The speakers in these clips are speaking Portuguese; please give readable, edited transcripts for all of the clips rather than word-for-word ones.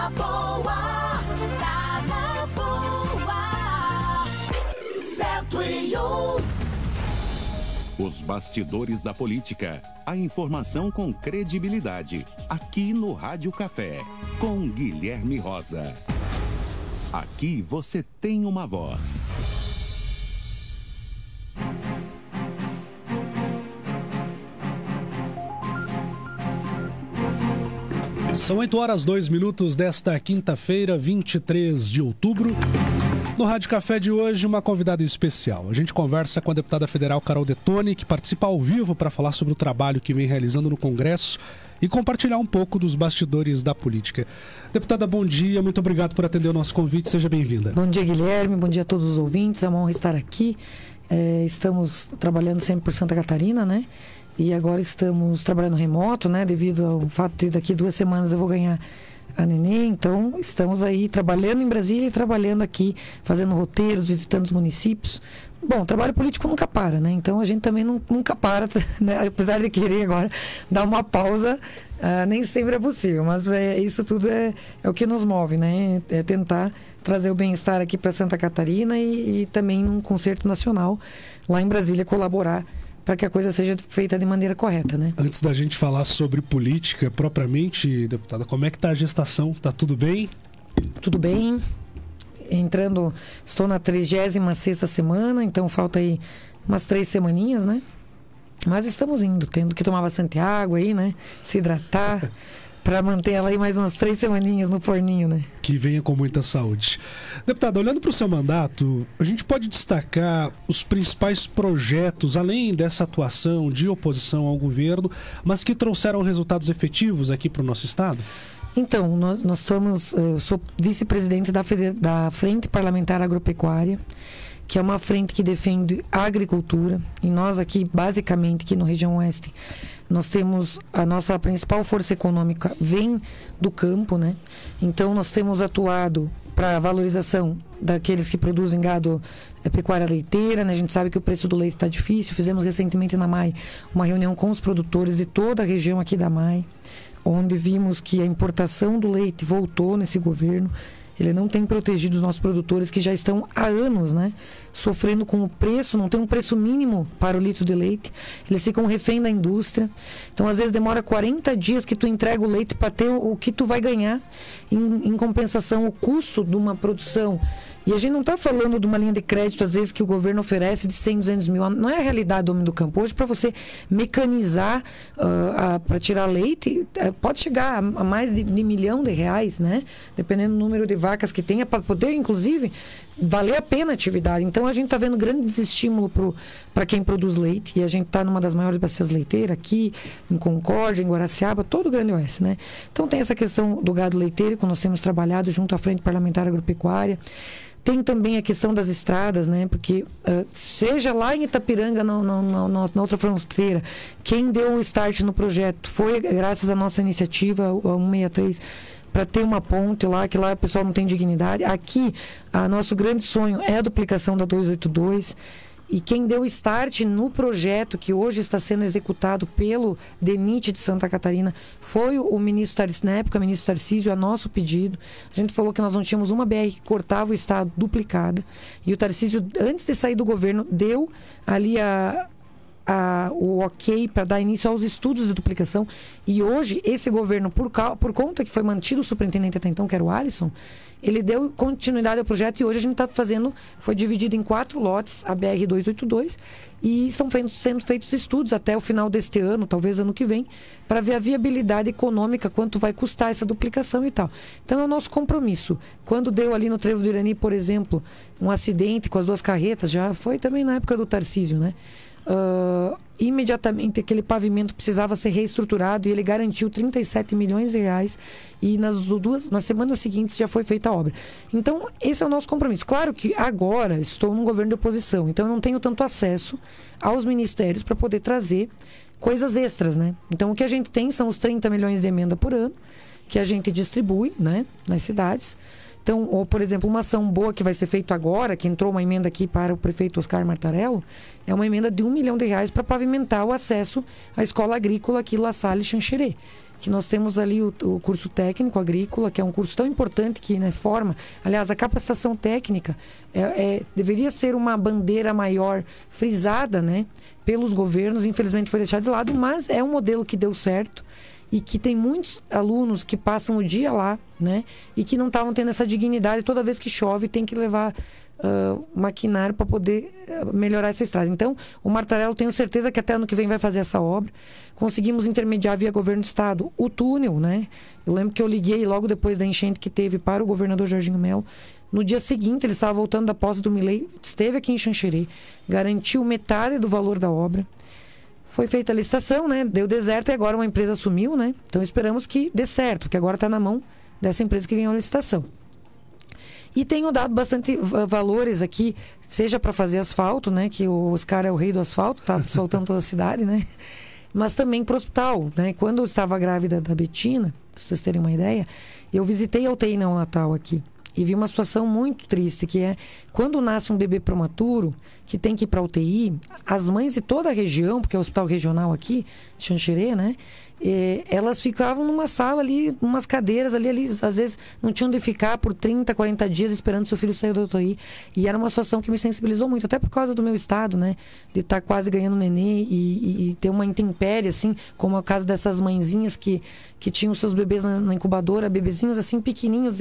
na boa, tá na boa. 101. Os bastidores da política. A informação com credibilidade. Aqui no Rádio Café, com Guilherme Rosa. Aqui você tem uma voz. São 8h02 desta quinta-feira, 23 de outubro. No Rádio Café de hoje, uma convidada especial. A gente conversa com a deputada federal Carol Detoni, que participa ao vivo para falar sobre o trabalho que vem realizando no Congresso e compartilhar um pouco dos bastidores da política. Deputada, bom dia, muito obrigado por atender o nosso convite, seja bem-vinda. Bom dia, Guilherme, bom dia a todos os ouvintes, é uma honra estar aqui. Estamos trabalhando sempre por Santa Catarina, né? E agora estamos trabalhando remoto, né? Devido ao fato de daqui 2 semanas eu vou ganhar a neném. Então, estamos aí trabalhando em Brasília e trabalhando aqui, fazendo roteiros, visitando os municípios. Bom, trabalho político nunca para, né? Então, a gente também nunca para, né? Apesar de querer agora dar uma pausa, nem sempre é possível. Mas isso tudo é o que nos move, né? É tentar trazer o bem-estar aqui para Santa Catarina e também num concerto nacional lá em Brasília colaborar para que a coisa seja feita de maneira correta, né? Antes da gente falar sobre política propriamente, deputada, como é que está a gestação? Tá tudo bem? Tudo bem. Estou na 36ª semana, então falta aí umas 3 semaninhas, né? Mas estamos indo, tendo que tomar bastante água aí, né? Se hidratar, para manter ela aí mais umas 3 semaninhas no forninho, né? Que venha com muita saúde. Deputada, olhando para o seu mandato, a gente pode destacar os principais projetos, além dessa atuação de oposição ao governo, mas que trouxeram resultados efetivos aqui para o nosso estado? Então, eu sou vice-presidente da Frente Parlamentar Agropecuária, que é uma frente que defende a agricultura. E nós aqui, basicamente, aqui no região oeste, nós temos a nossa principal força econômica vem do campo, né? Então, nós temos atuado para a valorização daqueles que produzem gado, pecuária leiteira, né? A gente sabe que o preço do leite está difícil. Fizemos recentemente na MAI uma reunião com os produtores de toda a região aqui da MAI, onde vimos que a importação do leite voltou nesse governo. Ele não tem protegido os nossos produtores que já estão há anos, né, sofrendo com o preço, não tem um preço mínimo para o litro de leite. Eles ficam refém da indústria. Então, às vezes, demora 40 dias que tu entrega o leite para ter o que tu vai ganhar em compensação, o custo de uma produção. E a gente não está falando de uma linha de crédito, às vezes, que o governo oferece de 100, 200 mil. Não é a realidade do homem do campo. Hoje, para você mecanizar, para tirar leite, pode chegar a mais de R$1 milhão, né? Dependendo do número de vacas que tenha, para poder, inclusive, valer a pena a atividade. Então, a gente está vendo grandes estímulos para quem produz leite. E a gente está numa das maiores bacias leiteiras aqui, em Concórdia, em Guaraciaba, todo o Grande Oeste, né? Então, tem essa questão do gado leiteiro, que nós temos trabalhado junto à Frente Parlamentar Agropecuária. Tem também a questão das estradas, né? Porque seja lá em Itapiranga, na outra fronteira, quem deu o start no projeto foi graças à nossa iniciativa, a 163, para ter uma ponte lá, que lá o pessoal não tem dignidade. Aqui, nosso grande sonho é a duplicação da 282. E quem deu start no projeto que hoje está sendo executado pelo DENIT de Santa Catarina foi o ministro Tarcísio, na época, o ministro Tarcísio, a nosso pedido. A gente falou que nós não tínhamos uma BR que cortava o estado duplicada. E o Tarcísio, antes de sair do governo, deu ali o ok para dar início aos estudos de duplicação. E hoje, esse governo, por conta que foi mantido o superintendente até então, que era o Alisson, ele deu continuidade ao projeto e hoje a gente está fazendo, foi dividido em 4 lotes, a BR-282, e estão sendo feitos estudos até o final deste ano, talvez ano que vem, para ver a viabilidade econômica, quanto vai custar essa duplicação e tal. Então é o nosso compromisso. Quando deu ali no Trevo do Irani, por exemplo, um acidente com as 2 carretas, já foi também na época do Tarcísio, né? Imediatamente aquele pavimento precisava ser reestruturado e ele garantiu R$37 milhões e nas semanas seguintes já foi feita a obra. Então esse é o nosso compromisso. Claro que agora estou num governo de oposição, então eu não tenho tanto acesso aos ministérios para poder trazer coisas extras, né? Então o que a gente tem são os 30 milhões de emenda por ano que a gente distribui, né, nas cidades. Então, ou, por exemplo, uma ação boa que vai ser feita agora, que entrou uma emenda aqui para o prefeito Oscar Martarello, é uma emenda de R$1 milhão para pavimentar o acesso à escola agrícola aqui, La Salle e Xanxerê. que nós temos ali o curso técnico agrícola, que é um curso tão importante que, né, forma. Aliás, a capacitação técnica deveria ser uma bandeira maior frisada, né, pelos governos. Infelizmente foi deixado de lado, mas é um modelo que deu certo e que tem muitos alunos que passam o dia lá, né, e que não estavam tendo essa dignidade. Toda vez que chove tem que levar maquinário para poder melhorar essa estrada. Então, o Martarello, tenho certeza que até ano que vem vai fazer essa obra. Conseguimos intermediar via governo do estado o túnel, né? Eu lembro que eu liguei logo depois da enchente que teve para o governador Jorginho Melo. No dia seguinte, ele estava voltando da posse do Milei, esteve aqui em Xanxerê, garantiu metade do valor da obra. Foi feita a licitação, né? Deu deserto e agora uma empresa assumiu, né? Então esperamos que dê certo, porque agora está na mão dessa empresa que ganhou a licitação. E tenho dado bastante valores aqui, seja para fazer asfalto, né? Que o Oscar é o rei do asfalto, tá asfaltando toda a cidade, né? Mas também para o hospital, né? Quando eu estava grávida da Betina, para vocês terem uma ideia, eu visitei a UTI neonatal aqui. E vi uma situação muito triste, que é quando nasce um bebê prematuro, que tem que ir para a UTI, as mães de toda a região, porque é o hospital regional aqui, Xanxerê, né? Elas ficavam numa sala ali, umas cadeiras ali, às vezes não tinham onde ficar por 30, 40 dias esperando seu filho sair da UTI. E era uma situação que me sensibilizou muito, até por causa do meu estado, né? De estar quase ganhando neném e ter uma intempérie, assim, como é o caso dessas mãezinhas que tinham seus bebês na incubadora, bebezinhos assim pequenininhos,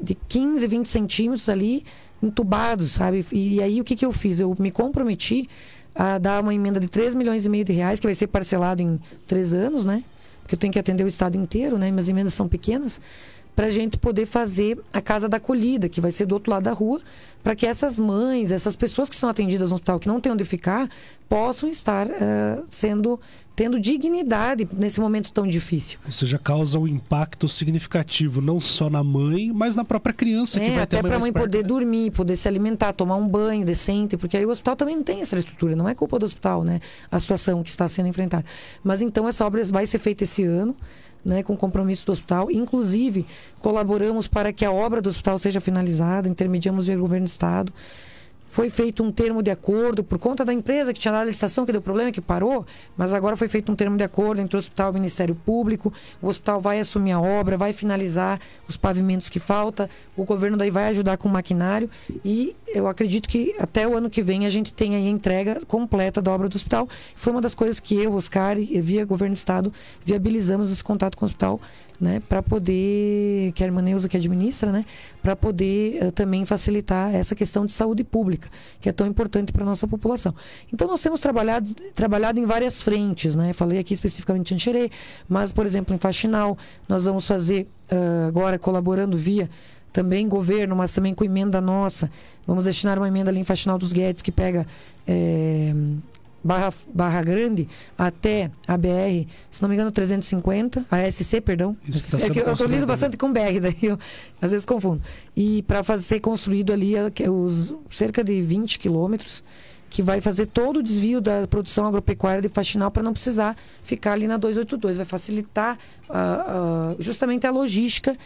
de 15, 20 centímetros ali, entubados, sabe? E aí o que eu fiz? Eu me comprometi a dar uma emenda de 3,5 milhões de reais, que vai ser parcelado em 3 anos, né? Porque eu tenho que atender o estado inteiro, né? Minhas emendas são pequenas, para a gente poder fazer a Casa da Acolhida, que vai ser do outro lado da rua, para que essas mães, essas pessoas que são atendidas no hospital, que não têm onde ficar, possam estar tendo dignidade nesse momento tão difícil. Ou seja, causa um impacto significativo, não só na mãe, mas na própria criança, que vai ter até para a mãe poder dormir, poder se alimentar, tomar um banho decente, porque aí o hospital também não tem essa estrutura, não é culpa do hospital, né? A situação que está sendo enfrentada. Mas então essa obra vai ser feita esse ano, né, com compromisso do hospital. Inclusive, colaboramos para que a obra do hospital seja finalizada, intermediamos via governo do estado. Foi feito um termo de acordo por conta da empresa que tinha dado a licitação, que deu problema, que parou, mas agora foi feito um termo de acordo entre o hospital e o Ministério Público. O hospital vai assumir a obra, vai finalizar os pavimentos que falta, o governo daí vai ajudar com o maquinário e eu acredito que até o ano que vem a gente tem aí a entrega completa da obra do hospital. Foi uma das coisas que eu, Oscar, e via governo do estado, viabilizamos esse contato com o hospital, né, para poder, que a irmã Neuza que administra, né, para poder também facilitar essa questão de saúde pública, que é tão importante para a nossa população. Então nós temos trabalhado em várias frentes, né, falei aqui especificamente em Xanxerê, mas por exemplo em Faxinal, nós vamos fazer agora colaborando via também governo, mas também com emenda nossa, vamos destinar uma emenda ali em Faxinal dos Guedes, que pega Barra Grande até a BR, se não me engano 350, a SC, perdão. É que eu estou lido bastante com BR, daí eu às vezes confundo. E para ser construído ali os cerca de 20 quilômetros, que vai fazer todo o desvio da produção agropecuária de Faxinal para não precisar ficar ali na 282. Vai facilitar justamente a logística,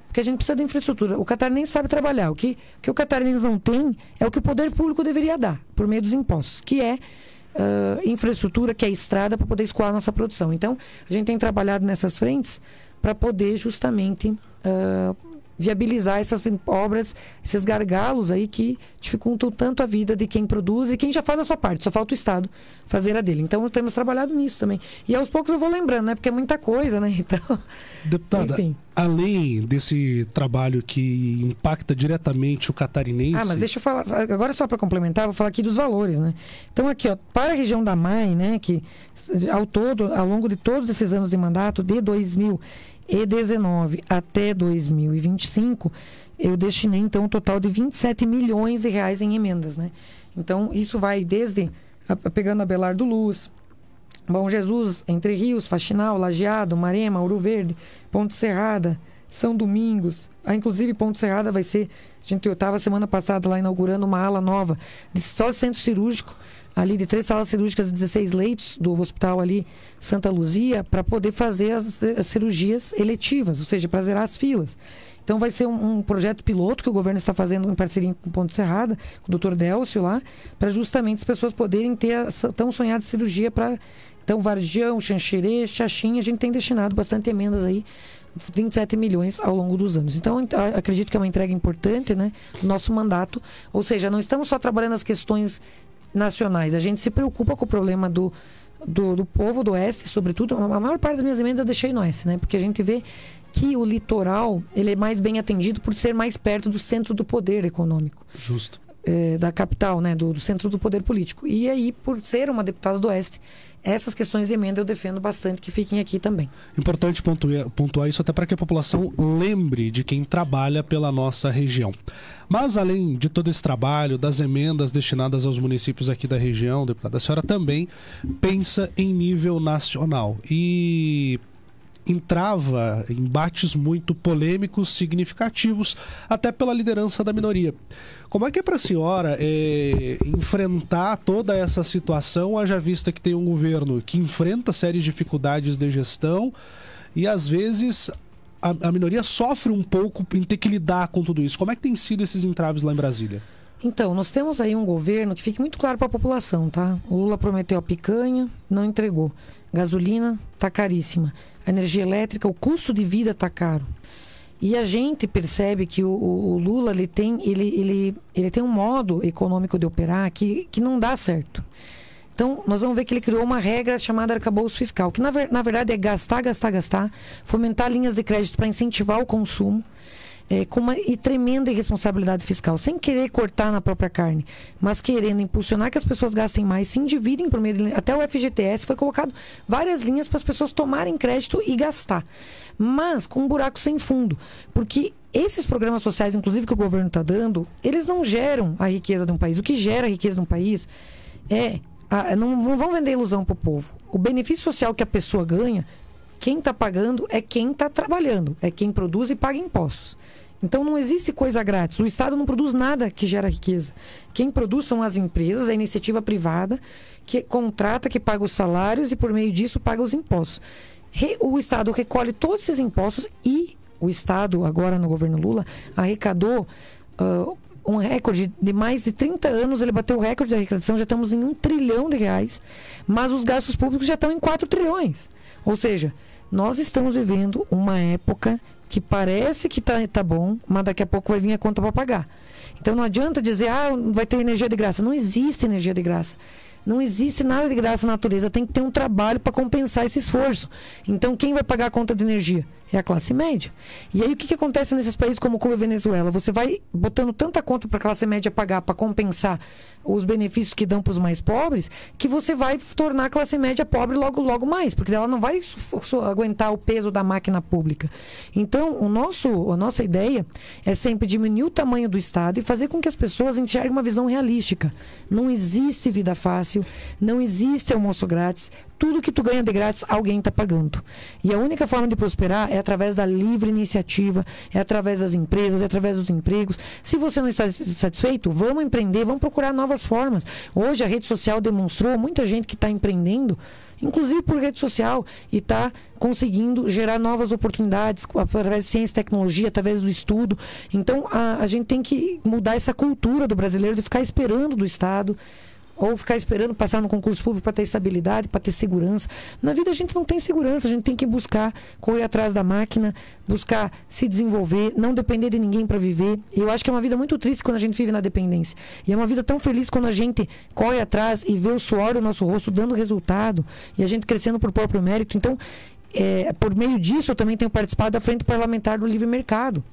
porque a gente precisa de infraestrutura. O catarinense sabe trabalhar. O que o catarinense não tem é o que o poder público deveria dar, por meio dos impostos, que é infraestrutura, que é estrada, para poder escoar a nossa produção. Então, a gente tem trabalhado nessas frentes para poder justamente viabilizar essas obras, esses gargalos aí que dificultam tanto a vida de quem produz e quem já faz a sua parte, só falta o Estado fazer a dele. Então, temos trabalhado nisso também. E aos poucos eu vou lembrando, né? Porque é muita coisa, né? Então, deputada, enfim, além desse trabalho que impacta diretamente o catarinense... mas deixa eu falar, agora só para complementar, vou falar aqui dos valores, né? Então, aqui, ó, para a região da MAI, né, que ao longo de todos esses anos de mandato, de 2019 até 2025, eu destinei, então, um total de 27 milhões de reais em emendas, né? Então, isso vai desde, pegando a Belardo Luz, Bom Jesus, Entre Rios, Faxinal, Lajeado, Marema, Ouro Verde, Ponte Serrada, São Domingos. Inclusive, Ponte Serrada vai ser... eu estava semana passada lá inaugurando uma ala nova de só centro cirúrgico, ali de 3 salas cirúrgicas e 16 leitos do hospital ali, Santa Luzia, para poder fazer as cirurgias eletivas, ou seja, para zerar as filas. Então vai ser um projeto piloto que o governo está fazendo em parceria com Ponte Serrada, com o Dr. Délcio lá, para justamente as pessoas poderem ter a tão sonhada cirurgia para... Então, Vargião, Xanxerê, Xaxim, a gente tem destinado bastante emendas aí, 27 milhões ao longo dos anos. Então, acredito que é uma entrega importante, né, do nosso mandato. Ou seja, não estamos só trabalhando as questões nacionais, a gente se preocupa com o problema do povo do Oeste, sobretudo. A maior parte das minhas emendas eu deixei no Oeste, né, porque a gente vê que o litoral ele é mais bem atendido por ser mais perto do centro do poder econômico. Justo. Da capital, né, do centro do poder político. E aí, por ser uma deputada do Oeste, essas questões de emenda eu defendo bastante que fiquem aqui também. Importante pontuar isso até para que a população lembre de quem trabalha pela nossa região. Mas além de todo esse trabalho, das emendas destinadas aos municípios aqui da região, deputada, a senhora também pensa em nível nacional e entrava em embates muito polêmicos, significativos, até pela liderança da minoria. Como é que é para a senhora enfrentar toda essa situação, haja vista que tem um governo que enfrenta sérias dificuldades de gestão e, às vezes, a minoria sofre um pouco em ter que lidar com tudo isso? Como é que tem sido esses entraves lá em Brasília? Então, nós temos aí um governo que fique muito claro para a população, tá? O Lula prometeu a picanha, não entregou. Gasolina tá caríssima. A energia elétrica, o custo de vida tá caro. E a gente percebe que o Lula ele tem um modo econômico de operar que não dá certo. Então, nós vamos ver que ele criou uma regra chamada arcabouço fiscal, que na verdade é gastar, fomentar linhas de crédito para incentivar o consumo, com uma tremenda irresponsabilidade fiscal, sem querer cortar na própria carne, mas querendo impulsionar que as pessoas gastem mais, se endividem por meio de... Até o FGTS foi colocado várias linhas para as pessoas tomarem crédito e gastar, mas com um buraco sem fundo, porque esses programas sociais, inclusive que o governo está dando, eles não geram a riqueza de um país. O que gera a riqueza de um país não vão vender ilusão para o povo. O benefício social que a pessoa ganha, quem está pagando é quem está trabalhando, é quem produz e paga impostos. Então não existe coisa grátis. O Estado não produz nada que gera riqueza. Quem produz são as empresas, a iniciativa privada, que contrata, que paga os salários e por meio disso paga os impostos. O Estado recolhe todos esses impostos e o Estado, agora no governo Lula, arrecadou um recorde de mais de 30 anos. Ele bateu o recorde de arrecadação, já estamos em R$1 trilhão, mas os gastos públicos já estão em 4 trilhões. Ou seja, nós estamos vivendo uma época que parece que tá bom, mas daqui a pouco vai vir a conta para pagar. Então não adianta dizer, vai ter energia de graça. Não existe energia de graça. Não existe nada de graça na natureza. Tem que ter um trabalho para compensar esse esforço. Então quem vai pagar a conta de energia? É a classe média. E aí o que acontece nesses países como Cuba e Venezuela? Você vai botando tanta conta para a classe média pagar para compensar os benefícios que dão para os mais pobres, que você vai tornar a classe média pobre logo mais, porque ela não vai aguentar o peso da máquina pública. Então, a nossa ideia é sempre diminuir o tamanho do Estado e fazer com que as pessoas enxerguem uma visão realística. Não existe vida fácil, não existe almoço grátis. Tudo que tu ganha de grátis, alguém está pagando. E a única forma de prosperar é através da livre iniciativa, é através das empresas, é através dos empregos. Se você não está satisfeito, vamos empreender, vamos procurar novas formas. Hoje a rede social demonstrou muita gente que está empreendendo, inclusive por rede social, e está conseguindo gerar novas oportunidades através de ciência e tecnologia, através do estudo. Então a gente tem que mudar essa cultura do brasileiro de ficar esperando do Estado, ou ficar esperando passar no concurso público para ter estabilidade, para ter segurança. Na vida a gente não tem segurança, a gente tem que buscar correr atrás da máquina, buscar se desenvolver, não depender de ninguém para viver. E eu acho que é uma vida muito triste quando a gente vive na dependência. E é uma vida tão feliz quando a gente corre atrás e vê o suor do nosso rosto dando resultado e a gente crescendo por próprio mérito. Então, por meio disso, eu também tenho participado da Frente Parlamentar do Livre Mercado,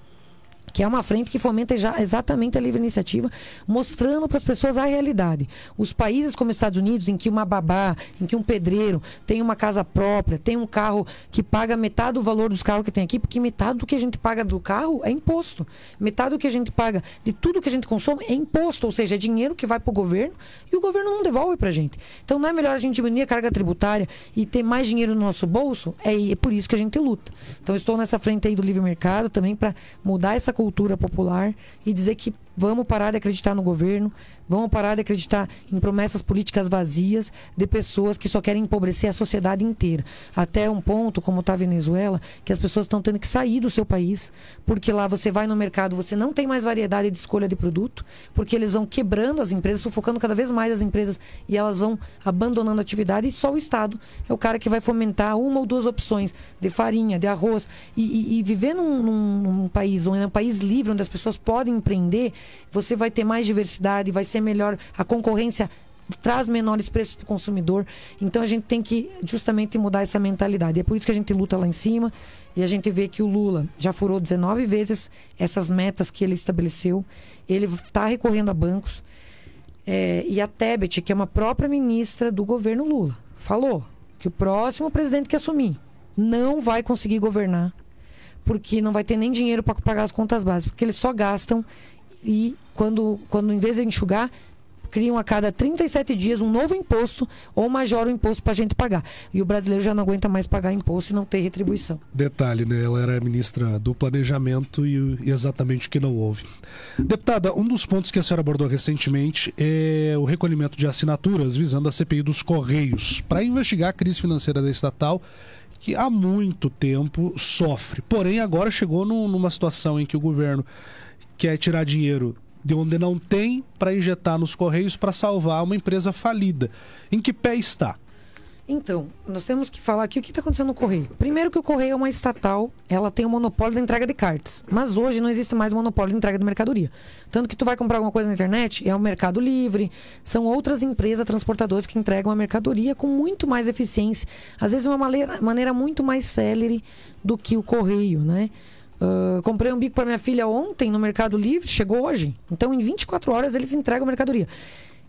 que é uma frente que fomenta exatamente a livre iniciativa, mostrando para as pessoas a realidade. Os países como os Estados Unidos, em que uma babá, em que um pedreiro tem uma casa própria, tem um carro que paga metade do valor dos carros que tem aqui, porque metade do que a gente paga do carro é imposto. Metade do que a gente paga de tudo que a gente consome é imposto, ou seja, é dinheiro que vai para o governo e o governo não devolve para a gente. Então não é melhor a gente diminuir a carga tributária e ter mais dinheiro no nosso bolso? É por isso que a gente luta. Então eu estou nessa frente aí do livre mercado também para mudar essa cultura popular e dizer que vamos parar de acreditar no governo, Vamos parar de acreditar em promessas políticas vazias de pessoas que só querem empobrecer a sociedade inteira. Até um ponto, como está a Venezuela, que as pessoas estão tendo que sair do seu país, porque lá você vai no mercado, você não tem mais variedade de escolha de produto, porque eles vão quebrando as empresas, sufocando cada vez mais as empresas e elas vão abandonando a atividade, e só o Estado é o cara que vai fomentar uma ou duas opções de farinha, de arroz. E viver num país, um país livre, onde as pessoas podem empreender, você vai ter mais diversidade, vai ser melhor, a concorrência traz menores preços para o consumidor. Então a gente tem que justamente mudar essa mentalidade. É por isso que a gente luta lá em cima, e a gente vê que o Lula já furou 19 vezes essas metas que ele estabeleceu. Ele está recorrendo a bancos. E a Tebet, que é uma própria ministra do governo Lula, falou que o próximo presidente que assumir não vai conseguir governar, porque não vai ter nem dinheiro para pagar as contas básicas, porque eles só gastam, e quando em vez de enxugar, criam a cada 37 dias um novo imposto ou majora o imposto para a gente pagar. E o brasileiro já não aguenta mais pagar imposto e não ter retribuição. Detalhe, né? Ela era ministra do Planejamento e exatamente o que não houve. Deputada, um dos pontos que a senhora abordou recentemente é o recolhimento de assinaturas visando a CPI dos Correios para investigar a crise financeira da estatal, que há muito tempo sofre. Porém, agora chegou numa situação em que o governo quer tirar dinheiro de onde não tem para injetar nos Correios para salvar uma empresa falida. Em que pé está? Então, nós temos que falar aqui o que está acontecendo no Correio. Primeiro que o Correio é uma estatal, ela tem o monopólio da entrega de cartas. Mas hoje não existe mais monopólio de entrega de mercadoria. Tanto que tu vai comprar alguma coisa na internet, é o Mercado Livre, são outras empresas transportadoras que entregam a mercadoria com muito mais eficiência. Às vezes de uma maneira muito mais célere do que o Correio, né? Comprei um bico para minha filha ontem no Mercado Livre, chegou hoje. Então, em 24 horas, eles entregam a mercadoria.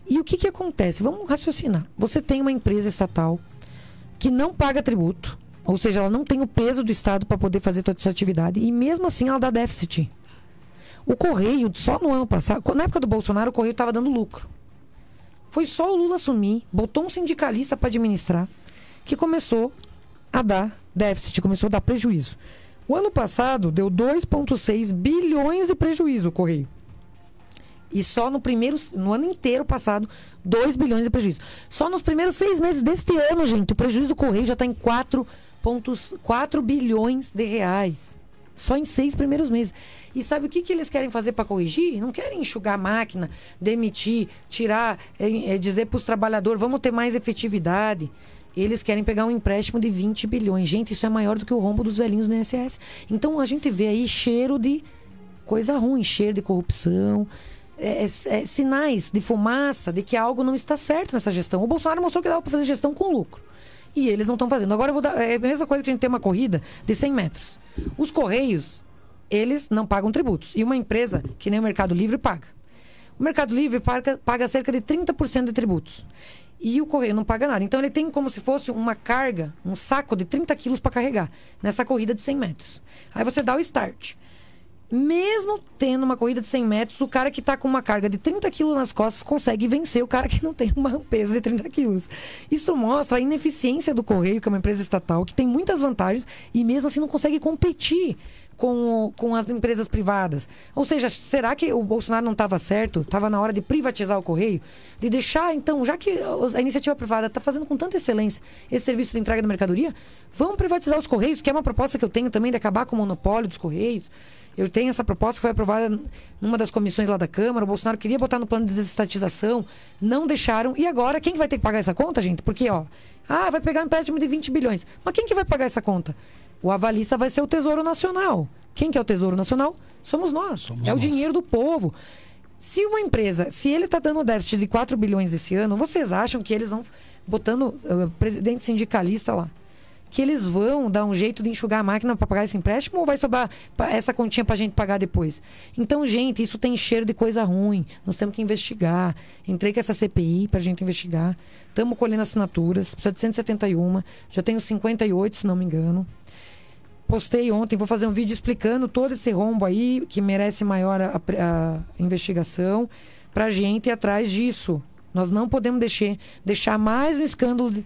E o que acontece? Vamos raciocinar. Você tem uma empresa estatal que não paga tributo, ou seja, ela não tem o peso do Estado para poder fazer toda a sua atividade, e mesmo assim ela dá déficit. O Correio, só no ano passado, na época do Bolsonaro, o Correio estava dando lucro. Foi só o Lula assumir, botou um sindicalista para administrar, que começou a dar déficit, começou a dar prejuízo. O ano passado deu 2,6 bilhões de prejuízo o Correio. E só no ano inteiro passado, 2 bilhões de prejuízo. Só nos primeiros 6 meses deste ano, gente, o prejuízo do Correio já está em 4,4 bilhões de reais. Só em 6 primeiros meses. E sabe o que eles querem fazer para corrigir? Não querem enxugar a máquina, demitir, tirar, dizer para os trabalhadores, vamos ter mais efetividade. Eles querem pegar um empréstimo de 20 bilhões. Gente, isso é maior do que o rombo dos velhinhos no INSS. Então a gente vê aí cheiro de coisa ruim, cheiro de corrupção, sinais de fumaça de que algo não está certo nessa gestão. O Bolsonaro mostrou que dava para fazer gestão com lucro. E eles não estão fazendo. Agora é a mesma coisa que a gente tem uma corrida de 100 metros. Os Correios, eles não pagam tributos. E uma empresa, que nem o Mercado Livre, paga. O Mercado Livre paga cerca de 30% de tributos. E o Correio não paga nada. Então ele tem como se fosse uma carga, um saco de 30 quilos para carregar nessa corrida de 100 metros. Aí você dá o start. Mesmo tendo uma corrida de 100 metros, o cara que está com uma carga de 30 quilos nas costas consegue vencer o cara que não tem um peso de 30 quilos. Isso mostra a ineficiência do Correio, que é uma empresa estatal, que tem muitas vantagens e mesmo assim não consegue competir com as empresas privadas. Ou seja, será que o Bolsonaro não estava certo? Estava na hora de privatizar o Correio? De deixar, então, já que a iniciativa privada está fazendo com tanta excelência esse serviço de entrega da mercadoria, vamos privatizar os Correios, que é uma proposta que eu tenho também de acabar com o monopólio dos Correios. Eu tenho essa proposta que foi aprovada numa das comissões lá da Câmara. O Bolsonaro queria botar no plano de desestatização, não deixaram. E agora, quem que vai ter que pagar essa conta, gente? Porque, vai pegar um empréstimo de 20 bilhões. Mas quem que vai pagar essa conta? O avalista vai ser o Tesouro Nacional. Quem que é o Tesouro Nacional? Somos nós. O dinheiro do povo. Se uma empresa, se ele está dando déficit de 4 bilhões esse ano, vocês acham que eles vão, botando presidente sindicalista lá, que eles vão dar um jeito de enxugar a máquina para pagar esse empréstimo, ou vai sobrar essa continha para a gente pagar depois? Então, gente, isso tem cheiro de coisa ruim. Nós temos que investigar. Entrei com essa CPI para a gente investigar. Estamos colhendo assinaturas. Precisa de 171. Já tenho 58, se não me engano. Postei ontem, vou fazer um vídeo explicando todo esse rombo aí, que merece maior a investigação, para a gente ir atrás disso. Nós não podemos deixar mais um escândalo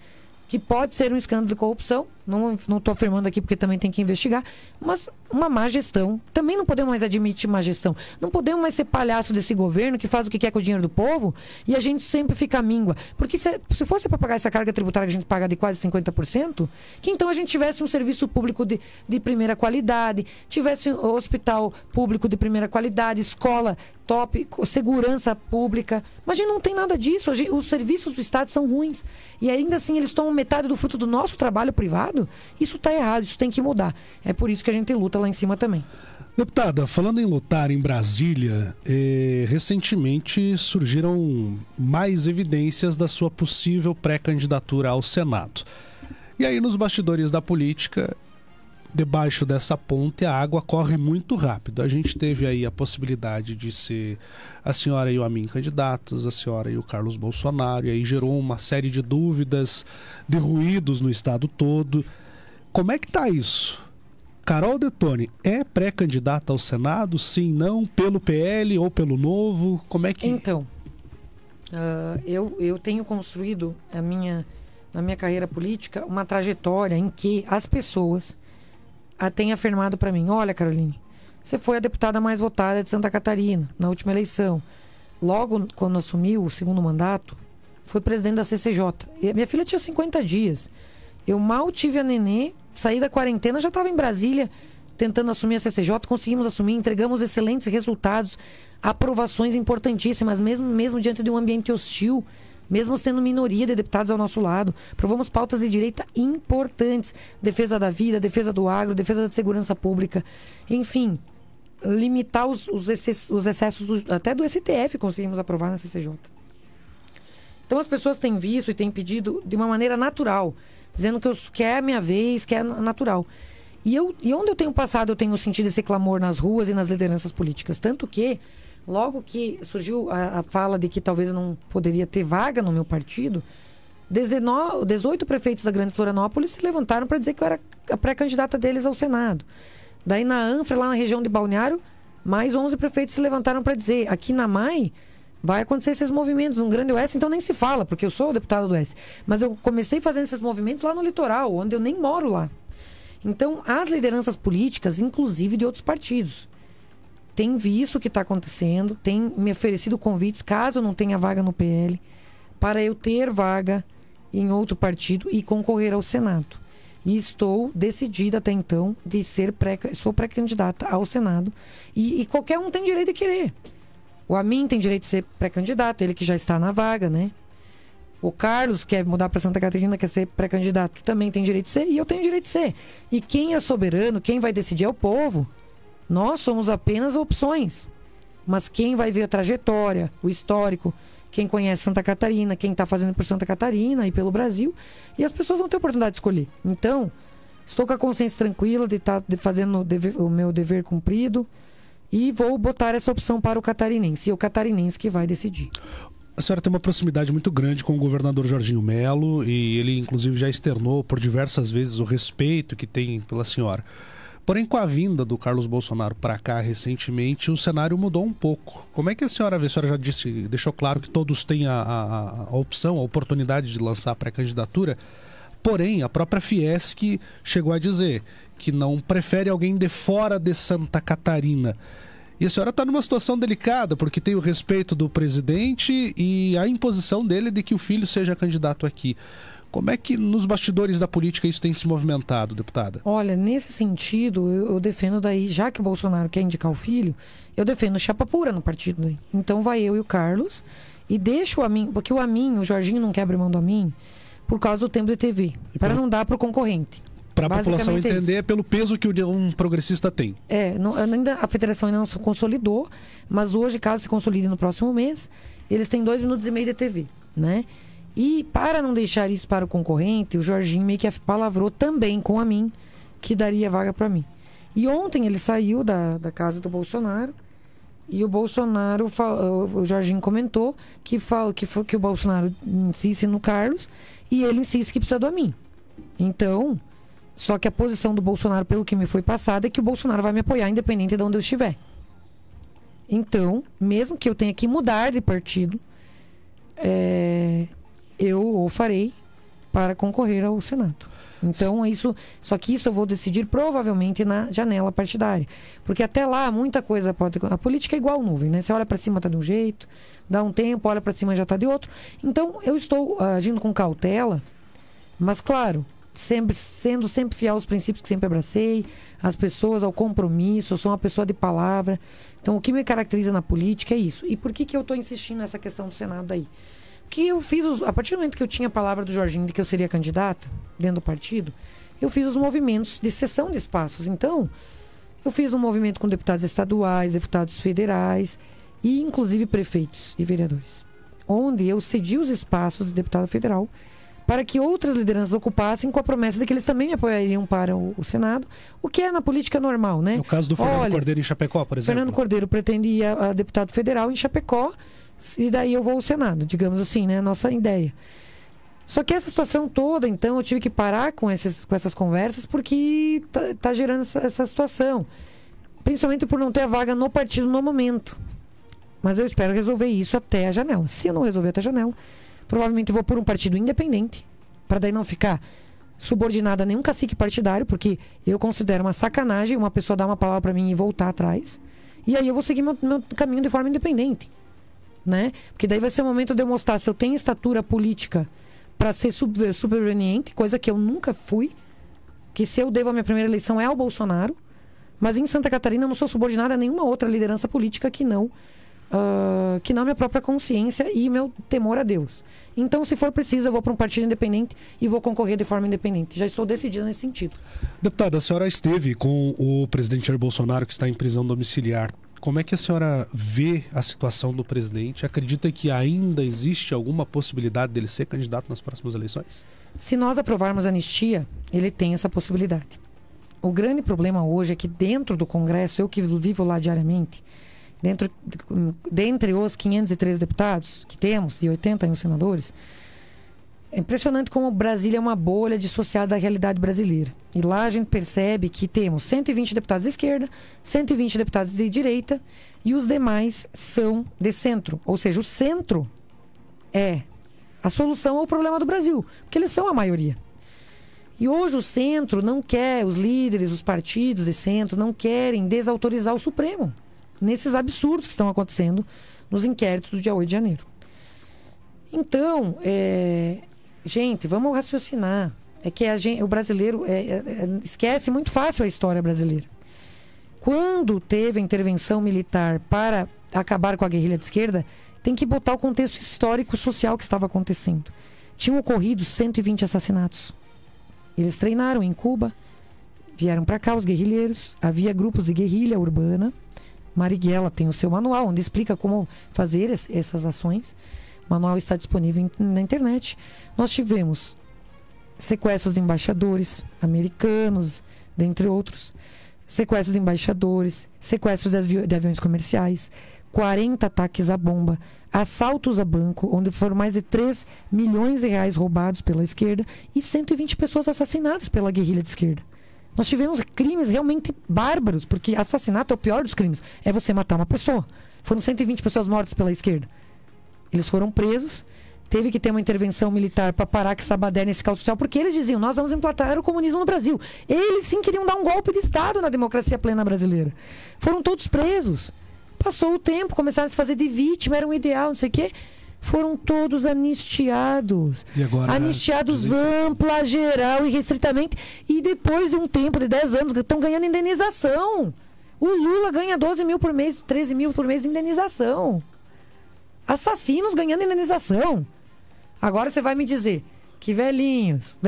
que pode ser um escândalo de corrupção, não estou afirmando aqui porque também tem que investigar, mas uma má gestão. Também não podemos mais admitir má gestão. Não podemos mais ser palhaço desse governo que faz o que quer com o dinheiro do povo e a gente sempre fica míngua. Porque se fosse para pagar essa carga tributária que a gente paga de quase 50%, que então a gente tivesse um serviço público de primeira qualidade, tivesse um hospital público de primeira qualidade, escola top, segurança pública. Mas a gente não tem nada disso. Os serviços do Estado são ruins. E ainda assim eles tomam metade do fruto do nosso trabalho privado. Isso está errado, isso tem que mudar. É por isso que a gente luta lá em cima também. Deputada, falando em lutar em Brasília, recentemente surgiram mais evidências da sua possível pré-candidatura ao Senado. E aí, nos bastidores da política, debaixo dessa ponte, a água corre muito rápido. A gente teve aí a possibilidade de ser a senhora e o Amin candidatos, a senhora e o Carlos Bolsonaro, e aí gerou uma série de dúvidas, de ruídos no estado todo. Como é que tá isso? Carol Detoni é pré-candidata ao Senado? Sim, não? Pelo PL ou pelo Novo? Como é que... Então, eu tenho construído na minha carreira política uma trajetória em que as pessoas têm afirmado para mim: olha, Caroline, você foi a deputada mais votada de Santa Catarina na última eleição. Logo, quando assumiu o segundo mandato, foi presidente da CCJ. E minha filha tinha 50 dias. Eu mal tive a nenê, saí da quarentena, já estava em Brasília tentando assumir a CCJ, conseguimos assumir, entregamos excelentes resultados, aprovações importantíssimas, mesmo diante de um ambiente hostil, mesmo tendo minoria de deputados ao nosso lado. Aprovamos pautas de direita importantes: defesa da vida, defesa do agro, defesa da segurança pública. Enfim, limitar os excessos até do STF conseguimos aprovar na CCJ. Então as pessoas têm visto e têm pedido de uma maneira natural, dizendo que é a minha vez, que é natural. E onde eu tenho passado, eu tenho sentido esse clamor nas ruas e nas lideranças políticas. Tanto que, logo que surgiu a fala de que talvez eu não poderia ter vaga no meu partido, 18 prefeitos da Grande Florianópolis se levantaram para dizer que eu era a pré-candidata deles ao Senado. Daí na Anfra, lá na região de Balneário, mais 11 prefeitos se levantaram para dizer: aqui na MAI vai acontecer esses movimentos. No Grande Oeste, então nem se fala, porque eu sou o deputado do Oeste. Mas eu comecei fazendo esses movimentos lá no litoral, onde eu nem moro lá. Então, as lideranças políticas, inclusive de outros partidos, têm visto o que está acontecendo, têm me oferecido convites, caso eu não tenha vaga no PL, para eu ter vaga em outro partido e concorrer ao Senado. E estou decidida até então de sou pré-candidata ao Senado. E qualquer um tem direito de querer. O Amin tem direito de ser pré-candidato, ele que já está na vaga, né? O Carlos quer mudar para Santa Catarina, quer ser pré-candidato, também tem direito de ser, e eu tenho direito de ser. E quem é soberano, quem vai decidir é o povo. Nós somos apenas opções. Mas quem vai ver a trajetória, o histórico, quem conhece Santa Catarina, quem está fazendo por Santa Catarina e pelo Brasil, e as pessoas vão ter a oportunidade de escolher. Então, estou com a consciência tranquila de estar fazendo o meu dever cumprido, e vou botar essa opção para o catarinense. E é o catarinense que vai decidir. A senhora tem uma proximidade muito grande com o governador Jorginho Melo, e ele inclusive já externou por diversas vezes o respeito que tem pela senhora. Porém, com a vinda do Carlos Bolsonaro para cá recentemente, o cenário mudou um pouco. Como é que a senhora vê? A senhora já deixou claro que todos têm a opção, a oportunidade de lançar a pré-candidatura. Porém, a própria Fiesc chegou a dizer que não prefere alguém de fora de Santa Catarina. E a senhora está numa situação delicada, porque tem o respeito do presidente e a imposição dele de que o filho seja candidato aqui. Como é que nos bastidores da política isso tem se movimentado, deputada? Olha, nesse sentido, eu defendo daí, já que o Bolsonaro quer indicar o filho, eu defendo chapa pura no partido daí. Então vai eu e o Carlos e deixo o Amin, porque o Jorginho não quer abrir mão do Amin por causa do tempo de TV, para não dar para o concorrente. Para a população entender pelo peso que um progressista tem. A federação ainda não se consolidou, mas hoje, caso se consolide no próximo mês, eles têm 2 minutos e meio de TV, né? E para não deixar isso para o concorrente, o Jorginho meio que palavrou também com a mim, que daria vaga para mim. E ontem ele saiu da casa do Bolsonaro, e o Bolsonaro, o Jorginho comentou que o Bolsonaro insiste no Carlos, e ele insiste que precisa do Amin. Então... Só que a posição do Bolsonaro, pelo que me foi passado, é que o Bolsonaro vai me apoiar independente de onde eu estiver. Então, mesmo que eu tenha que mudar de partido, eu o farei para concorrer ao Senado. Então, só que isso eu vou decidir provavelmente na janela partidária. Porque até lá, muita coisa pode... A política é igual nuvem, né? Você olha para cima, tá de um jeito, dá um tempo, olha para cima, já tá de outro. Então, eu estou agindo com cautela, mas, claro, sendo sempre fiel aos princípios que sempre abracei, às pessoas, ao compromisso, eu sou uma pessoa de palavra. Então, o que me caracteriza na política é isso. E por que eu estou insistindo nessa questão do Senado aí? Porque eu fiz, a partir do momento que eu tinha a palavra do Jorginho de que eu seria candidata dentro do partido, eu fiz os movimentos de cessão de espaços. Então, eu fiz um movimento com deputados estaduais, deputados federais e, inclusive, prefeitos e vereadores, onde eu cedi os espaços de deputado federal para que outras lideranças ocupassem, com a promessa de que eles também me apoiariam para o Senado, o que é na política normal, né? No caso do Fernando Cordeiro em Chapecó, por exemplo. Fernando Cordeiro pretende ir a deputado federal em Chapecó, e daí eu vou ao Senado, digamos assim, né? Nossa ideia. Só que essa situação toda, então, eu tive que parar com essas conversas, porque tá gerando essa situação. Principalmente por não ter a vaga no partido no momento. Mas eu espero resolver isso até a janela. Se eu não resolver até a janela, provavelmente vou por um partido independente, para daí não ficar subordinada a nenhum cacique partidário, porque eu considero uma sacanagem uma pessoa dar uma palavra para mim e voltar atrás. E aí eu vou seguir meu caminho de forma independente, né? Porque daí vai ser o momento de eu mostrar se eu tenho estatura política para ser superveniente, coisa que eu nunca fui, que se eu devo a minha primeira eleição é ao Bolsonaro, mas em Santa Catarina eu não sou subordinada a nenhuma outra liderança política que não minha própria consciência e meu temor a Deus. Então, se for preciso, eu vou para um partido independente e vou concorrer de forma independente. Já estou decidida nesse sentido. Deputada, a senhora esteve com o presidente Jair Bolsonaro, que está em prisão domiciliar. Como é que a senhora vê a situação do presidente? Acredita que ainda existe alguma possibilidade dele ser candidato nas próximas eleições? Se nós aprovarmos a anistia, ele tem essa possibilidade. O grande problema hoje é que dentro do Congresso, eu que vivo lá diariamente, dentre os 513 deputados que temos e 81 senadores, é impressionante como Brasília é uma bolha dissociada da realidade brasileira. E lá a gente percebe que temos 120 deputados de esquerda, 120 deputados de direita e os demais são de centro. Ou seja, o centro é a solução ao problema do Brasil, porque eles são a maioria. E hoje o centro não quer, os líderes, os partidos de centro não querem desautorizar o Supremo nesses absurdos que estão acontecendo nos inquéritos do dia 8 de janeiro. Então, gente, vamos raciocinar. É que o brasileiro esquece muito fácil a história brasileira. Quando teve a intervenção militar para acabar com a guerrilha de esquerda, tem que botar o contexto histórico social que estava acontecendo. Tinham ocorrido 120 assassinatos. Eles treinaram em Cuba, vieram para cá os guerrilheiros, havia grupos de guerrilha urbana. Marighella tem o seu manual, onde explica como fazer essas ações. O manual está disponível na internet. Nós tivemos sequestros de embaixadores americanos, dentre outros. Sequestros de embaixadores, sequestros de aviões comerciais, 40 ataques à bomba, assaltos a banco, onde foram mais de 3 milhões de reais roubados pela esquerda e 120 pessoas assassinadas pela guerrilha de esquerda. Nós tivemos crimes realmente bárbaros, porque assassinato é o pior dos crimes. É você matar uma pessoa. Foram 120 pessoas mortas pela esquerda. Eles foram presos. Teve que ter uma intervenção militar para parar com essa baderna nesse caos social, porque eles diziam, nós vamos implantar o comunismo no Brasil. Eles sim queriam dar um golpe de Estado na democracia plena brasileira. Foram todos presos. Passou o tempo, começaram a se fazer de vítima, era um ideal, não sei o quê. Foram todos anistiados. E agora, anistiados ampla, geral e restritamente. E depois de um tempo de 10 anos, estão ganhando indenização. O Lula ganha 12 mil por mês, 13 mil por mês de indenização. Assassinos ganhando indenização. Agora você vai me dizer que velhinhas,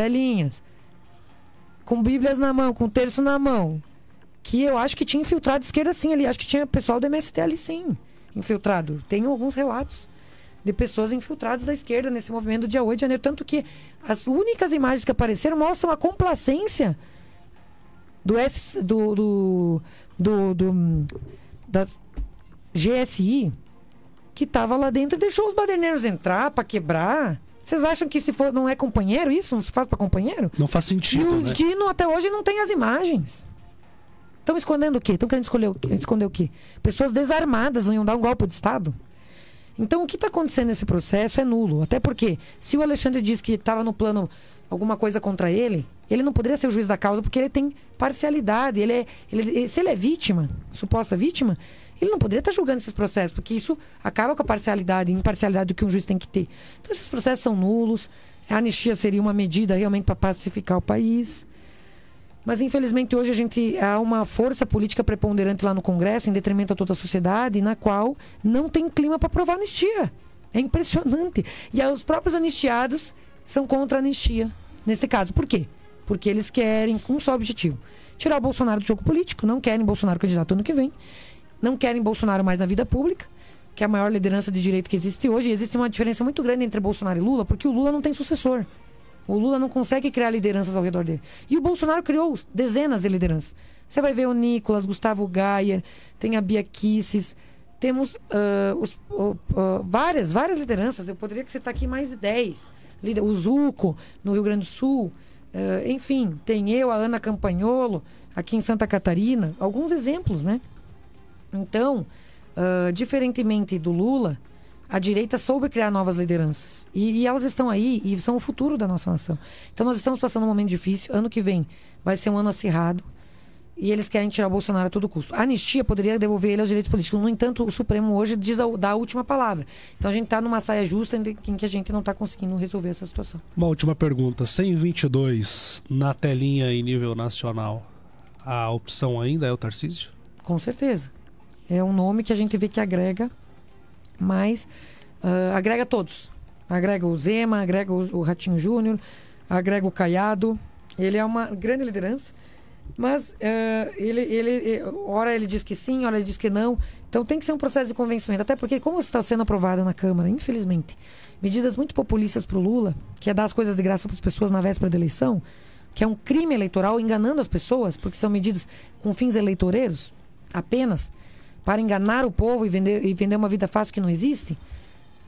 com bíblias na mão, com terço na mão, que eu acho que tinha infiltrado de esquerda sim ali. Acho que tinha pessoal do MST ali sim, infiltrado. Tenho alguns relatos de pessoas infiltradas da esquerda nesse movimento do dia 8 de janeiro. Tanto que as únicas imagens que apareceram mostram a complacência da GSI, que estava lá dentro e deixou os baderneiros entrar para quebrar. Vocês acham que não é companheiro isso? Não se faz para companheiro? Não faz sentido, e o né? Dino até hoje não tem as imagens. Estão escondendo o quê? Estão querendo esconder o quê? Pessoas desarmadas iam dar um golpe de Estado? Então, o que está acontecendo nesse processo é nulo. Até porque, se o Alexandre diz que estava no plano alguma coisa contra ele, ele não poderia ser o juiz da causa porque ele tem parcialidade. Se ele é vítima, suposta vítima, ele não poderia estar julgando esses processos, porque isso acaba com a parcialidade e imparcialidade do que um juiz tem que ter. Então esses processos são nulos. A anistia seria uma medida realmente para pacificar o país. Mas infelizmente hoje há uma força política preponderante lá no Congresso, em detrimento a toda a sociedade, na qual não tem clima para aprovar anistia. É impressionante. E aí os próprios anistiados são contra a anistia, nesse caso. Por quê? Porque eles querem um só objetivo: tirar o Bolsonaro do jogo político. Não querem Bolsonaro candidato ano que vem. Não querem Bolsonaro mais na vida pública, que é a maior liderança de direito que existe hoje. E existe uma diferença muito grande entre Bolsonaro e Lula, porque o Lula não tem sucessor. O Lula não consegue criar lideranças ao redor dele. E o Bolsonaro criou dezenas de lideranças. Você vai ver o Nicolas, Gustavo Gayer, tem a Bia Kicis, temos várias lideranças. Eu poderia citar aqui mais de 10. O Zuco, no Rio Grande do Sul. Enfim, tem eu, a Ana Campagnolo, aqui em Santa Catarina. Alguns exemplos, né? Então, diferentemente do Lula, a direita soube criar novas lideranças. E elas estão aí e são o futuro da nossa nação. Então nós estamos passando um momento difícil. Ano que vem vai ser um ano acirrado. E eles querem tirar o Bolsonaro a todo custo. A anistia poderia devolver ele aos direitos políticos. No entanto, o Supremo hoje dá a última palavra. Então a gente está numa saia justa em que a gente não está conseguindo resolver essa situação. Uma última pergunta. 122 na telinha em nível nacional, a opção ainda é o Tarcísio? Com certeza. É um nome que a gente vê que agrega, mas agrega todos. Agrega o Zema, agrega o Ratinho Júnior, agrega o Caiado. Ele é uma grande liderança, mas ora ele diz que sim, ora ele diz que não. Então tem que ser um processo de convencimento. Até porque, como está sendo aprovada na Câmara, infelizmente, medidas muito populistas para o Lula, que é dar as coisas de graça para as pessoas na véspera da eleição, que é um crime eleitoral, enganando as pessoas, porque são medidas com fins eleitoreiros apenas, para enganar o povo e vender uma vida fácil que não existe.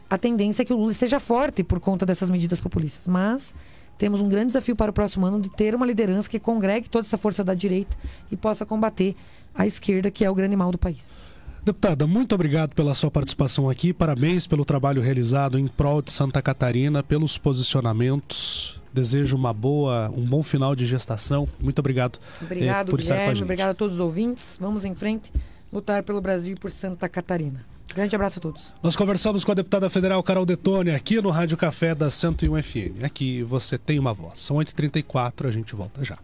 A tendência é que o Lula esteja forte por conta dessas medidas populistas. Mas temos um grande desafio para o próximo ano de ter uma liderança que congregue toda essa força da direita e possa combater a esquerda, que é o grande mal do país. Deputada, muito obrigado pela sua participação aqui. Parabéns pelo trabalho realizado em prol de Santa Catarina, pelos posicionamentos. Desejo um bom final de gestação. Muito obrigado, por estar com a gente. Obrigado a todos os ouvintes. Vamos em frente. Lutar pelo Brasil e por Santa Catarina. Grande abraço a todos. Nós conversamos com a deputada federal Carol Detoni aqui no Rádio Café da 101 FM. Aqui você tem uma voz. São 8h34, a gente volta já.